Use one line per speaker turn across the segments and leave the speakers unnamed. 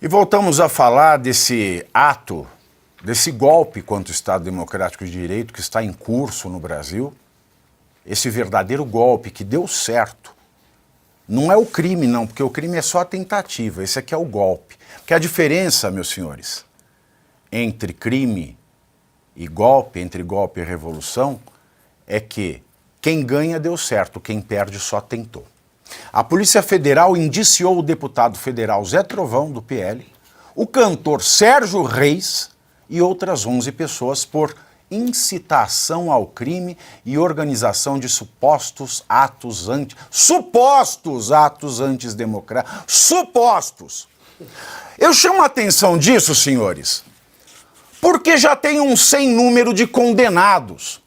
E voltamos a falar desse ato, desse golpe contra o Estado Democrático de Direito que está em curso no Brasil. Esse verdadeiro golpe que deu certo. Não é o crime, não, porque o crime é só a tentativa. Esse aqui é o golpe. Porque a diferença, meus senhores, entre crime e golpe, entre golpe e revolução, é que quem ganha deu certo, quem perde só tentou. A Polícia Federal indiciou o deputado federal Zé Trovão, do PL, o cantor Sérgio Reis e outras 11 pessoas por incitação ao crime e organização de supostos atos antidemocráticos. Supostos! Eu chamo a atenção disso, senhores, porque já tem um sem número de condenados.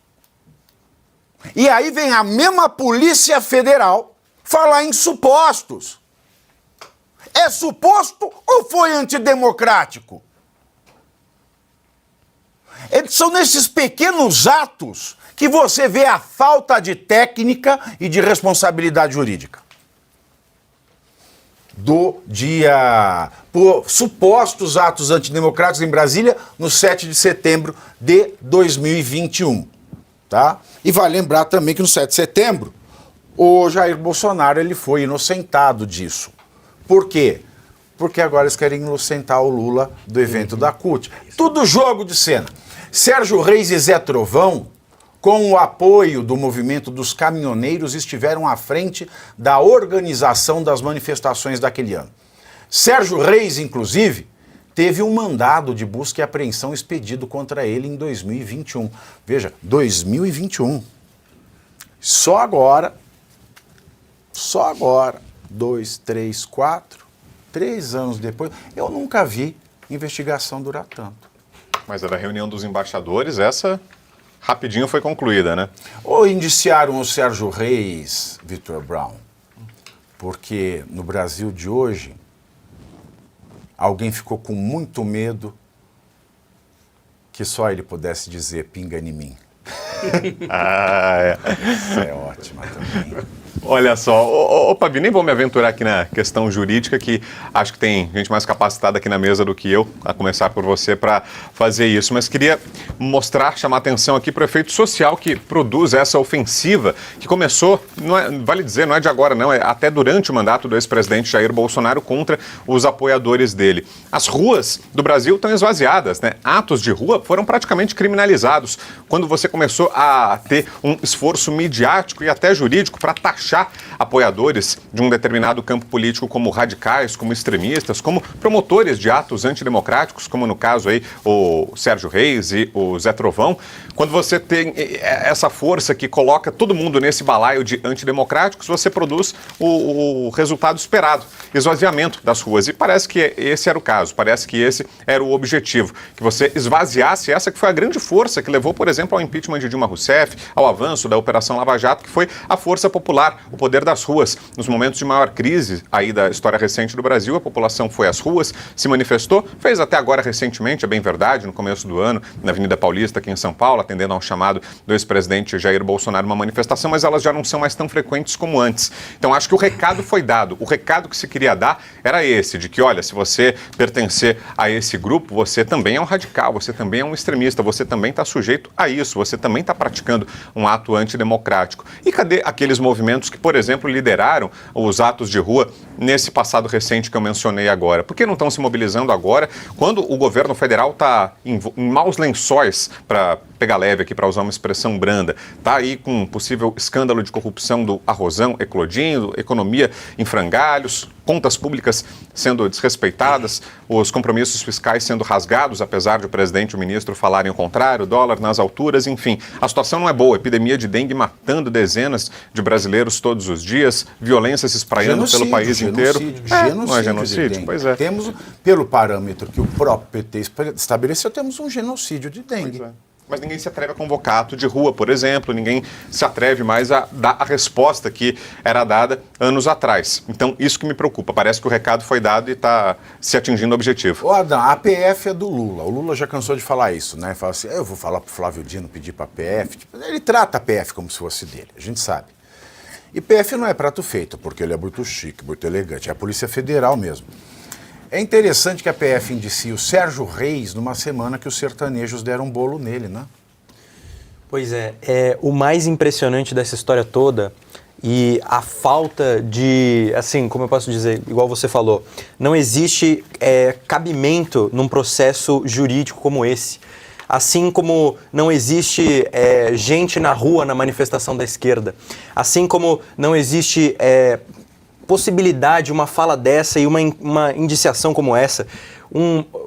E aí vem a mesma Polícia Federal falar em supostos. É suposto ou foi antidemocrático? São nesses pequenos atos que você vê a falta de técnica e de responsabilidade jurídica. Do dia por supostos atos antidemocráticos em Brasília no 7 de setembro de 2021. Tá? E vale lembrar também que no 7 de setembro o Jair Bolsonaro ele foi inocentado disso. Por quê? Porque agora eles querem inocentar o Lula do evento da CUT. Tudo jogo de cena. Sérgio Reis e Zé Trovão, com o apoio do movimento dos caminhoneiros, estiveram à frente da organização das manifestações daquele ano. Sérgio Reis, inclusive, teve um mandado de busca e apreensão expedido contra ele em 2021. Veja, 2021. Só agora, 2, 3, 4, 3 anos depois, eu nunca vi investigação durar tanto.
Mas a da reunião dos embaixadores, essa rapidinho foi concluída, né?
Ou indiciaram o Sérgio Reis, Victor Brown, porque no Brasil de hoje, alguém ficou com muito medo que só ele pudesse dizer pinga em mim. Isso é ótima também.
Olha só, ô Pabi, nem vou me aventurar aqui na questão jurídica, que acho que tem gente mais capacitada aqui na mesa do que eu, a começar por você, para fazer isso. Mas queria mostrar, chamar atenção aqui para o efeito social que produz essa ofensiva, que começou, vale dizer, não é de agora não, é até durante o mandato do ex-presidente Jair Bolsonaro contra os apoiadores dele. As ruas do Brasil estão esvaziadas, né? Atos de rua foram praticamente criminalizados. Quando você começou a ter um esforço midiático e até jurídico para taxar apoiadores de um determinado campo político como radicais, como extremistas, como promotores de atos antidemocráticos, como no caso aí o Sérgio Reis e o Zé Trovão, quando você tem essa força que coloca todo mundo nesse balaio de antidemocráticos, você produz o resultado esperado, esvaziamento das ruas. E parece que esse era o caso, parece que esse era o objetivo, que você esvaziasse essa que foi a grande força que levou, por exemplo, ao impeachment de Dilma Rousseff, ao avanço da Operação Lava Jato, que foi a força popular, o poder das ruas. Nos momentos de maior crise aí da história recente do Brasil, a população foi às ruas, se manifestou, fez até agora recentemente, é bem verdade, no começo do ano, na Avenida Paulista, aqui em São Paulo, atendendo ao chamado do ex-presidente Jair Bolsonaro, uma manifestação, mas elas já não são mais tão frequentes como antes. Então acho que o recado foi dado. O recado que se queria dar era esse, de que, olha, se você pertencer a esse grupo, você também é um radical, você também é um extremista, você também está sujeito a isso, você também está praticando um ato antidemocrático. E cadê aqueles movimentos que, por exemplo, lideraram os atos de rua nesse passado recente que eu mencionei agora? Por que não estão se mobilizando agora, quando o governo federal está em maus lençóis, para pegar leve aqui, para usar uma expressão branda, está aí com um possível escândalo de corrupção do arrozão eclodindo, economia em frangalhos, contas públicas sendo desrespeitadas, os compromissos fiscais sendo rasgados, apesar de o presidente e o ministro falarem o contrário, dólar nas alturas, enfim. A situação não é boa, epidemia de dengue matando dezenas de brasileiros todos os dias, violência se espraiando pelo país inteiro. Não é genocídio? Pois é.
Temos, pelo parâmetro que o próprio PT estabeleceu, temos um genocídio de dengue.
Pois é. Mas ninguém se atreve a convocar ato de rua, por exemplo, ninguém se atreve mais a dar a resposta que era dada anos atrás. Então, isso que me preocupa. Parece que o recado foi dado e está se atingindo o objetivo.
Ô, Adão, a PF é do Lula. O Lula já cansou de falar isso, né? Fala assim, eu vou falar pro Flávio Dino pedir pra PF. Ele trata a PF como se fosse dele, a gente sabe. E PF não é prato feito, porque ele é muito chique, muito elegante. É a Polícia Federal mesmo. É interessante que a PF indicie o Sérgio Reis numa semana que os sertanejos deram um bolo nele, né?
Pois é, o mais impressionante dessa história toda e a falta de, assim, como eu posso dizer, igual você falou, não existe cabimento num processo jurídico como esse. Assim como não existe gente na rua na manifestação da esquerda, assim como não existe possibilidade, uma fala dessa e uma indiciação como essa,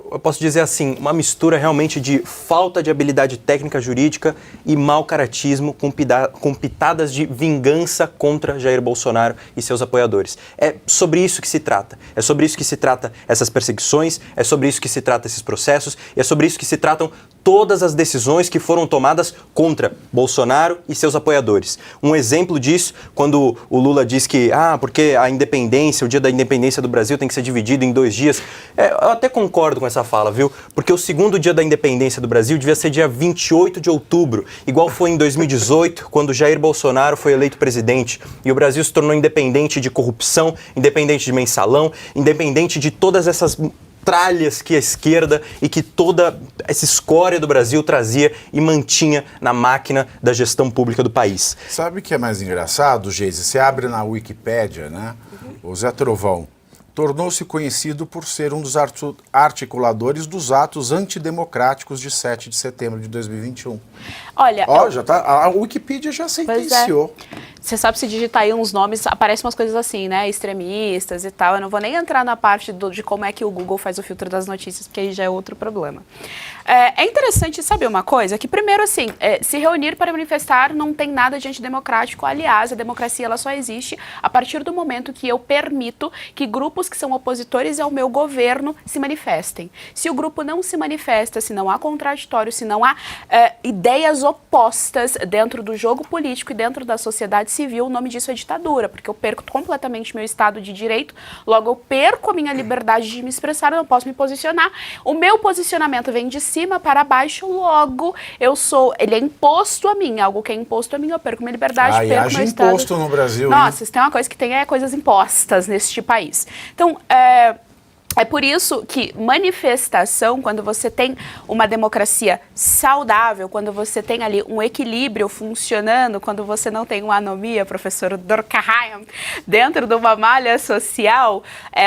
eu posso dizer assim, uma mistura realmente de falta de habilidade técnica jurídica e mau caratismo com pitadas de vingança contra Jair Bolsonaro e seus apoiadores. É sobre isso que se trata. É sobre isso que se trata essas perseguições, é sobre isso que se trata esses processos e é sobre isso que se tratam todas as decisões que foram tomadas contra Bolsonaro e seus apoiadores. Um exemplo disso, quando o Lula diz que, porque a independência, o dia da independência do Brasil tem que ser dividido em 2 dias. Eu até concordo com essa fala, viu? Porque o segundo dia da independência do Brasil devia ser dia 28 de outubro, igual foi em 2018, quando Jair Bolsonaro foi eleito presidente e o Brasil se tornou independente de corrupção, independente de mensalão, independente de todas essas tralhas que a esquerda e que toda essa escória do Brasil trazia e mantinha na máquina da gestão pública do país.
Sabe o que é mais engraçado, Geise? Você abre na Wikipédia, né? O Zé Trovão tornou-se conhecido por ser um dos articuladores dos atos antidemocráticos de 7 de setembro de 2021.
Olha...
já tá, a Wikipedia já sentenciou.
Você sabe, se digitar aí uns nomes, aparecem umas coisas assim, né? Extremistas e tal. Eu não vou nem entrar na parte de como é que o Google faz o filtro das notícias, porque aí já é outro problema. É interessante saber uma coisa, que primeiro, assim, se reunir para manifestar não tem nada de antidemocrático. Aliás, a democracia ela só existe a partir do momento que eu permito que grupos que são opositores ao meu governo se manifestem. Se o grupo não se manifesta, se não há contraditório, se não há ideias opostas dentro do jogo político e dentro da sociedade civil, o nome disso é ditadura, porque eu perco completamente meu Estado de Direito, logo eu perco a minha liberdade de me expressar, eu não posso me posicionar. O meu posicionamento vem de cima para baixo, logo ele é imposto a mim, algo que é imposto a mim, eu perco minha liberdade, perco meu Estado.
Imposto no Brasil.
Nossa, se tem uma coisa que tem coisas impostas neste país. Então, é por isso que manifestação, quando você tem uma democracia saudável, quando você tem ali um equilíbrio funcionando, quando você não tem uma anomia, professor Durkheim, dentro de uma malha social,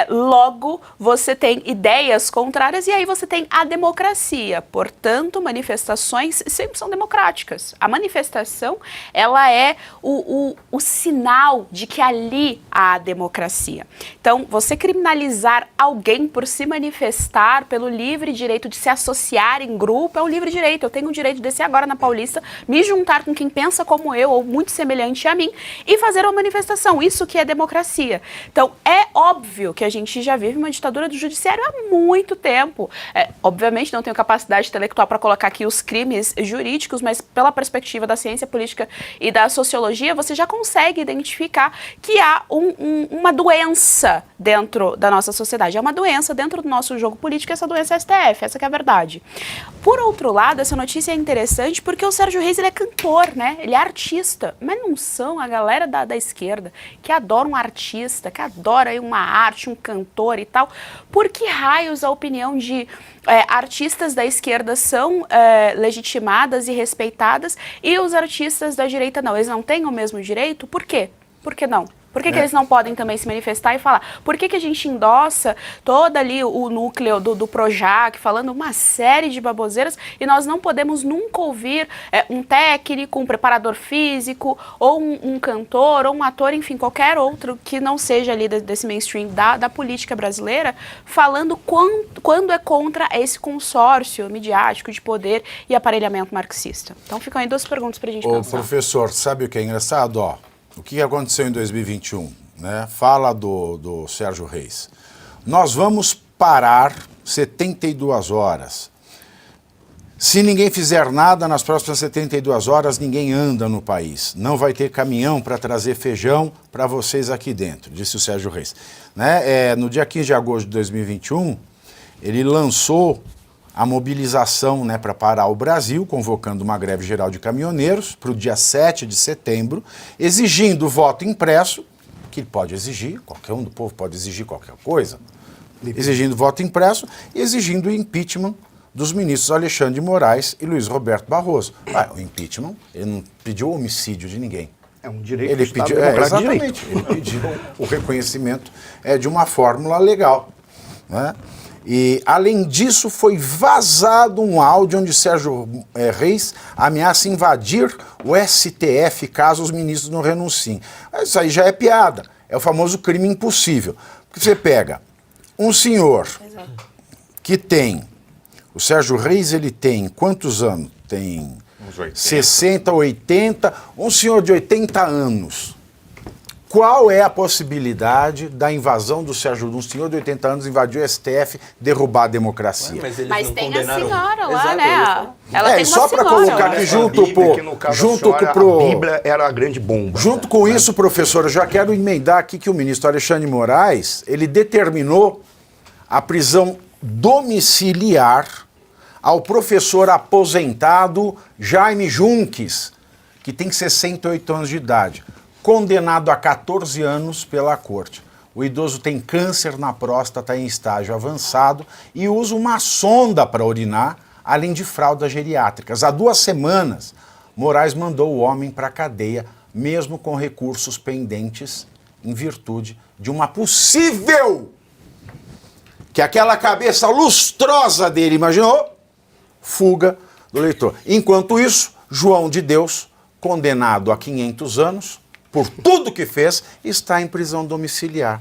logo você tem ideias contrárias e aí você tem a democracia. Portanto, manifestações sempre são democráticas. A manifestação, ela é o sinal de que ali há democracia. Então, você criminalizar alguém por se manifestar, pelo livre direito de se associar em grupo, é um livre direito. Eu tenho o direito de descer agora na Paulista, me juntar com quem pensa como eu ou muito semelhante a mim e fazer uma manifestação. Isso que é democracia. Então, é óbvio que a gente já vive uma ditadura do judiciário há muito tempo. Obviamente, não tenho capacidade intelectual para colocar aqui os crimes jurídicos, mas pela perspectiva da ciência política e da sociologia, você já consegue identificar que há uma doença dentro da nossa sociedade. É uma doença dentro do nosso jogo político, essa doença é a STF, essa que é a verdade. Por outro lado, essa notícia é interessante porque o Sérgio Reis, ele é cantor, né? Ele é artista, mas não são a galera da esquerda que adora um artista, que adora uma arte, um cantor e tal. Por que raios a opinião de artistas da esquerda são legitimadas e respeitadas e os artistas da direita não? Eles não têm o mesmo direito? Por quê? Por que não? Por que eles não podem também se manifestar e falar? Por que a gente endossa todo ali o núcleo do Projac, falando uma série de baboseiras, e nós não podemos nunca ouvir um técnico, um preparador físico, ou um cantor, ou um ator, enfim, qualquer outro que não seja ali desse mainstream da política brasileira, falando quando é contra esse consórcio midiático de poder e aparelhamento marxista. Então ficam aí 2 perguntas pra gente pensar.
Professor, sabe o que é engraçado? O que aconteceu em 2021? Né? Fala do Sérgio Reis. Nós vamos parar 72 horas. Se ninguém fizer nada, nas próximas 72 horas, ninguém anda no país. Não vai ter caminhão para trazer feijão para vocês aqui dentro, disse o Sérgio Reis. Né? No dia 15 de agosto de 2021, ele lançou a mobilização, né, para parar o Brasil, convocando uma greve geral de caminhoneiros para o dia 7 de setembro, exigindo voto impresso, que ele pode exigir, qualquer um do povo pode exigir qualquer coisa, exigindo voto impresso e exigindo o impeachment dos ministros Alexandre de Moraes e Luiz Roberto Barroso. O impeachment, ele não pediu o homicídio de ninguém.
É um direito
Ele
do Estado
pediu,
Democrático de
exatamente,
Direito.
ele pediu o reconhecimento de uma fórmula legal, né? E, além disso, foi vazado um áudio onde Sérgio Reis ameaça invadir o STF caso os ministros não renunciem. Isso aí já é piada, é o famoso crime impossível. Porque você pega um senhor que tem, o Sérgio Reis, ele tem quantos anos? Tem
Uns 80.
60, 80, um senhor de 80 anos. Qual é a possibilidade da invasão do Sérgio, de um senhor de 80 anos invadir o STF, derrubar a democracia?
Mas eles
Mas
não
tem a
condenaram.
senhora lá,
Exato,
né? Ela tem
só
uma
para
senhora.
colocar
lá.
aqui
A
junto
Bíblia, que no caso
junto
da senhora,
pro
a Bíblia era a grande bomba.
junto com isso, professor, eu já quero emendar aqui que o ministro Alexandre de Moraes, ele determinou a prisão domiciliar ao professor aposentado Jaime Junques, que tem 68 anos de idade, condenado a 14 anos pela corte. O idoso tem câncer na próstata em estágio avançado e usa uma sonda para urinar, além de fraldas geriátricas. Há 2 semanas, Moraes mandou o homem para a cadeia, mesmo com recursos pendentes, em virtude de uma possível, que aquela cabeça lustrosa dele imaginou, fuga do eleitor. Enquanto isso, João de Deus, condenado a 500 anos, por tudo que fez, está em prisão domiciliar.